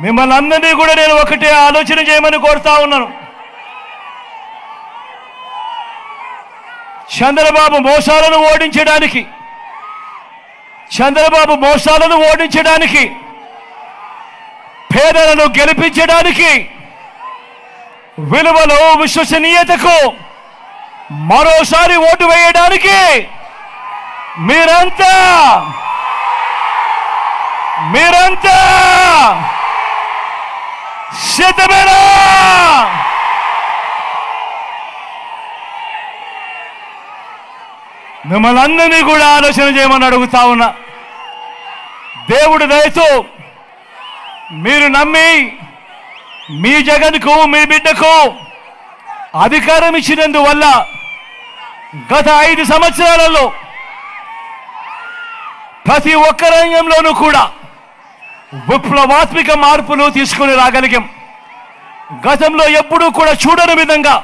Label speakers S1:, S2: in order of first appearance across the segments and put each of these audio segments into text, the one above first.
S1: మిమ్మల్ని అందరినీ కూడా నేను ఒకటే ఆలోచన చేయమని కోరుతా ఉన్నాను. చంద్రబాబు మోసాలను ఓడించడానికి, పేదలను గెలిపించడానికి, విలువలు విశ్వసనీయతకు మరోసారి ఓటు వేయడానికి మీరంతా సిద్ధమేనా? మిమ్మల్ని అందరినీ కూడా ఆలోచన చేయమని అడుగుతా ఉన్నా. దేవుడి దయతో మీరు నమ్మి మీ జగన్కు, మీ బిడ్డకు అధికారం ఇచ్చినందువల్ల గత 5 సంవత్సరాలలో ప్రతి ఒక్క రంగంలోనూ కూడా విప్లవాత్మక మార్పులు తీసుకుని రాగలిగాం. గతంలో ఎప్పుడూ కూడా చూడని విధంగా,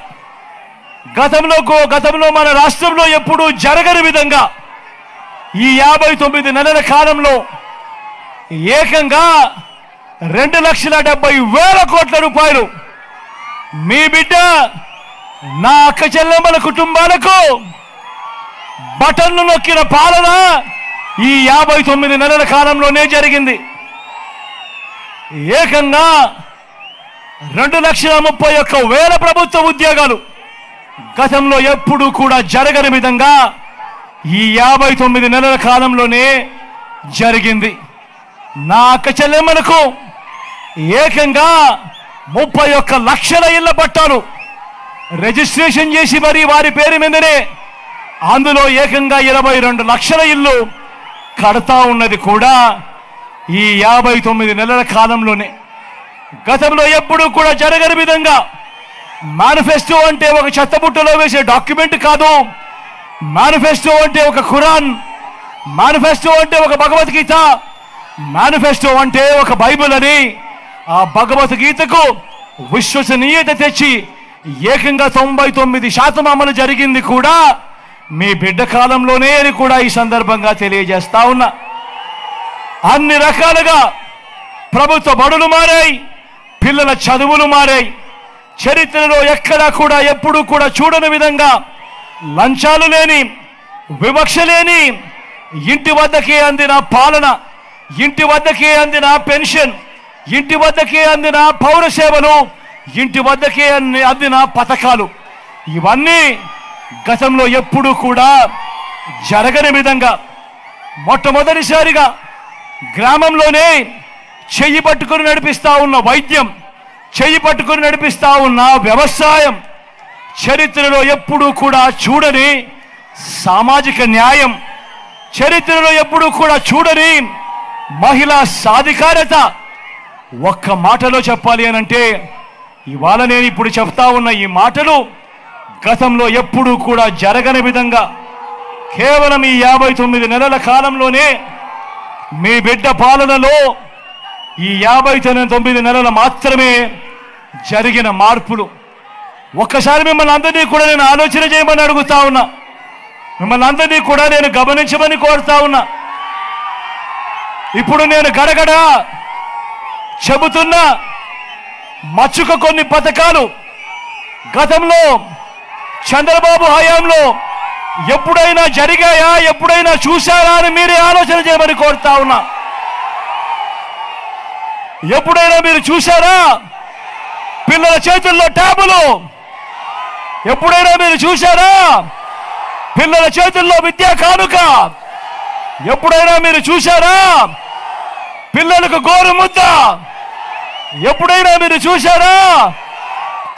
S1: గతంలో మన రాష్ట్రంలో ఎప్పుడూ జరగని విధంగా ఈ 59 నెలల కాలంలో ఏకంగా 2,70,000 కోట్ల రూపాయలు మీ బిడ్డ, నా అక్క చెల్లెమ్మల కుటుంబాలకు బటన్లు నొక్కిన పాలన ఈ 59 నెలల కాలంలోనే జరిగింది. ఏకంగా 2,31,000 ప్రభుత్వ ఉద్యోగాలు గతంలో ఎప్పుడూ కూడా జరగని విధంగా ఈ 59 నెలల కాలంలోనే జరిగింది. నా అక్క చెల్లెమ్మలకు ఏకంగా 31 లక్షల ఇళ్ల పట్టాలు రిజిస్ట్రేషన్ చేసి మరి వారి పేరు మీదనే అందులో ఏకంగా 22 లక్షల ఇల్లు కడతా ఉన్నది కూడా ఈ 59 నెలల కాలంలోనే. గతంలో ఎప్పుడూ కూడా జరగని విధంగా మేనిఫెస్టో అంటే ఒక చెత్తబుట్టలో వేసే డాక్యుమెంట్ కాదు. మేనిఫెస్టో అంటే ఒక ఖురాన్, మేనిఫెస్టో అంటే ఒక భగవద్గీత, మేనిఫెస్టో అంటే ఒక బైబిల్ అని ఆ భగవద్గీతకు విశ్వసనీయత తెచ్చి ఏకంగా 99% అమలు జరిగింది కూడా మీ బిడ్డ కాలంలోనే అని కూడా ఈ సందర్భంగా తెలియజేస్తా ఉన్నా. అన్ని రకాలుగా ప్రభుత్వ బడులు మారాయి, పిల్లల చదువులు మారాయి. చరిత్రలో ఎక్కడా కూడా ఎప్పుడూ కూడా చూడని విధంగా లంచాలు లేని, వివక్ష లేని, ఇంటి వద్దకే అందిన పాలన, ఇంటి వద్దకే అందిన పెన్షన్, ఇంటి వద్దకే అందిన పౌర సేవలు, ఇంటి వద్దకే అందిన పథకాలు, ఇవన్నీ గతంలో ఎప్పుడూ కూడా జరగని విధంగా మొట్టమొదటిసారిగా గ్రామంలోనే చెయ్యి పట్టుకుని నడిపిస్తా ఉన్న వైద్యం, చెయ్యి పట్టుకుని నడిపిస్తా ఉన్న వ్యవసాయం, చరిత్రలో ఎప్పుడూ కూడా చూడని సామాజిక న్యాయం, చరిత్రలో ఎప్పుడూ కూడా చూడని మహిళా సాధికారత. ఒక్క మాటలో చెప్పాలి అనంటే ఇవాళ నేను ఇప్పుడు చెప్తా ఉన్న ఈ మాటలు గతంలో ఎప్పుడూ కూడా జరగని విధంగా కేవలం ఈ 59 నెలల కాలంలోనే మీ బిడ్డ పాలనలో ఈ 59 నెలలు మాత్రమే జరిగిన మార్పులు. ఒక్కసారి మిమ్మల్ని అందరినీ కూడా నేను ఆలోచన చేయమని అడుగుతా ఉన్నా. మిమ్మల్ని అందరినీ కూడా నేను గమనించమని కోరుతా ఉన్నా. ఇప్పుడు నేను గడగడ చెబుతున్న మచ్చుక కొన్ని పథకాలు గతంలో చంద్రబాబు హయాంలో ఎప్పుడైనా జరిగాయా, ఎప్పుడైనా చూశారా అని మీరే ఆలోచన చేయమని కోరుతా ఉన్నా. ఎప్పుడైనా మీరు చూశారా పిల్లల చేతుల్లో ట్యాబులు? ఎప్పుడైనా మీరు చూశారా పిల్లల చేతుల్లో విద్యా కానుక? ఎప్పుడైనా మీరు చూశారా పిల్లలకు గోరు ముద్ద? ఎప్పుడైనా మీరు చూశారా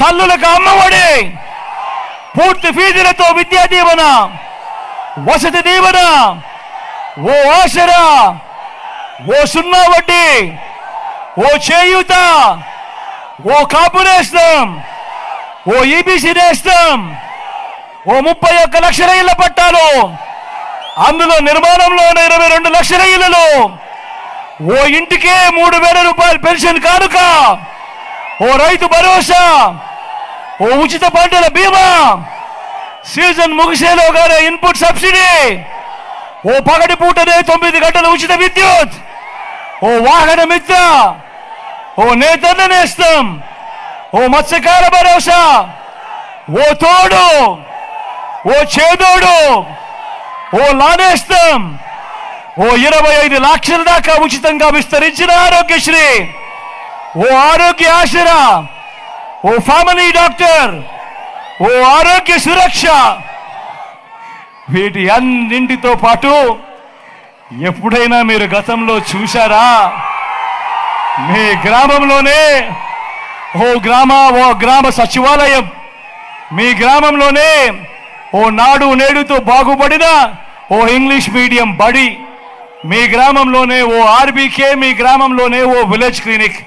S1: తల్లులకు అమ్మఒడి, పూర్తి ఫీజులతో విద్యా దీవెన, వసతి దీవెన, ఓ ఆసరా, ఓ సున్నా వడ్డీ, ఓ చేయూత, ఓ కాపు నేస్తం, ఓ ఈబీసీ నేస్తం, ఓ 31 లక్షల ఇళ్ల పట్టాలు, అందులో నిర్మాణంలో 22 లక్షల ఇళ్లలో, ఓ ఇంటికే 3,000 రూపాయలు పెన్షన్ కానుక, ఓ రైతు భరోసా, ఓ ఉచిత పంటల బీమా, సీజన్ ముగిసేలోగానే ఇన్పుట్ సబ్సిడీ, ఓ పగటి పూటనే 9 గంటల ఉచిత విద్యుత్, ఓ వాహన మిత్ర, ఓ నేతన్న నేస్తం, ఓ మత్స్యకార భరోసా, ఓ తోడు, ఓ చేదోడు, ఓ లానేస్తం, ఓ 25 లక్షల దాకా ఉచితంగా విస్తరించిన ఆరోగ్యశ్రీ, ఓ ఆరోగ్య ఆసరా, ఓ ఫ్యామిలీ డాక్టర్, ఓ ఆరోగ్య సురక్ష, వీటి అన్నింటితో పాటు ఎప్పుడైనా మీరు గతంలో చూశారా? మీ గ్రామంలోనే ఓ గ్రామ సచివాలయం, మీ గ్రామంలోనే ఓ నాడు నేడుతో బాగుపడిన ఓ ఇంగ్లీష్ మీడియం బడి, మీ గ్రామంలోనే ఓ ఆర్బీకే, మీ గ్రామంలోనే ఓ విలేజ్ క్లినిక్,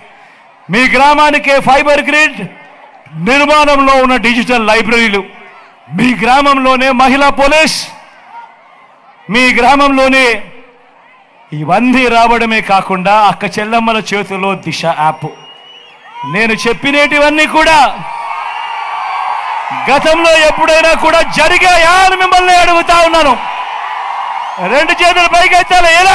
S1: మీ గ్రామానికే ఫైబర్ గ్రిడ్ నిర్మాణంలో ఉన్న డిజిటల్ లైబ్రరీలు, మీ గ్రామంలోనే మహిళా పోలీస్, మీ గ్రామంలోనే ఇవన్నీ రావడమే కాకుండా అక్క చెల్లమ్మల చేతుల్లో దిశ యాప్. నేను చెప్పినటివన్నీ కూడా గతంలో ఎప్పుడైనా కూడా జరిగాయా అని మిమ్మల్ని అడుగుతా ఉన్నాను. 2 చేతులు పైకెత్తాలి. ఎలా